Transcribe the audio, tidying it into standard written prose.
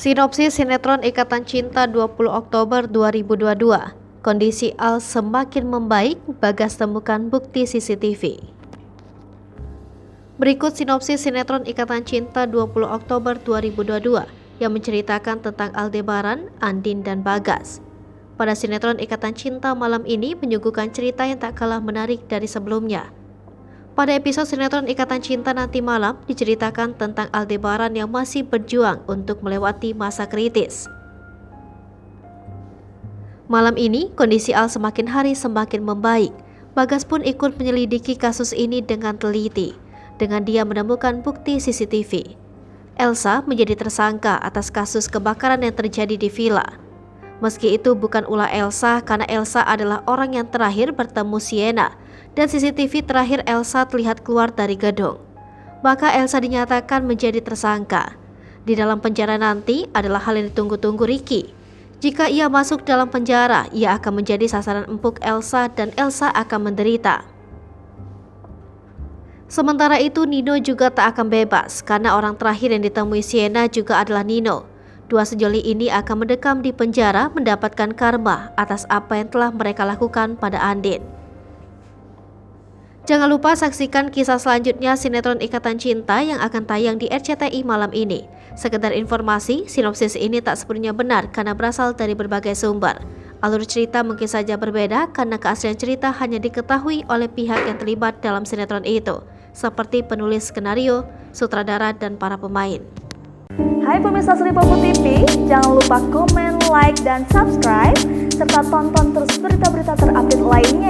Sinopsis sinetron Ikatan Cinta 20 Oktober 2022. Kondisi Al semakin membaik, Bagas temukan bukti CCTV. Berikut sinopsis sinetron Ikatan Cinta 20 Oktober 2022 yang menceritakan tentang Aldebaran, Andin, dan Bagas. Pada sinetron Ikatan Cinta malam ini menyuguhkan cerita yang tak kalah menarik dari sebelumnya. Pada episode sinetron Ikatan Cinta nanti malam diceritakan tentang Aldebaran yang masih berjuang untuk melewati masa kritis. Malam ini kondisi Al semakin hari semakin membaik. Bagas pun ikut menyelidiki kasus ini dengan teliti. Dengan dia menemukan bukti CCTV. Elsa menjadi tersangka atas kasus kebakaran yang terjadi di villa. Meski itu bukan ulah Elsa karena Elsa adalah orang yang terakhir bertemu Sienna. Dan CCTV terakhir Elsa terlihat keluar dari gedung. Maka Elsa dinyatakan menjadi tersangka. Di dalam penjara nanti adalah hal yang ditunggu-tunggu Ricky. Jika ia masuk dalam penjara, ia akan menjadi sasaran empuk Elsa dan Elsa akan menderita. Sementara itu Nino juga tak akan bebas karena orang terakhir yang ditemui Sienna juga adalah Nino. Dua sejoli ini akan mendekam di penjara mendapatkan karma atas apa yang telah mereka lakukan pada Andin. Jangan lupa saksikan kisah selanjutnya sinetron Ikatan Cinta yang akan tayang di RCTI malam ini. Sekedar informasi, sinopsis ini tak sepenuhnya benar karena berasal dari berbagai sumber. Alur cerita mungkin saja berbeda karena keaslian cerita hanya diketahui oleh pihak yang terlibat dalam sinetron itu, seperti penulis skenario, sutradara, dan para pemain. Hai pemirsa Sripopo TV, jangan lupa komen, like, dan subscribe, serta tonton terus berita-berita terupdate lainnya.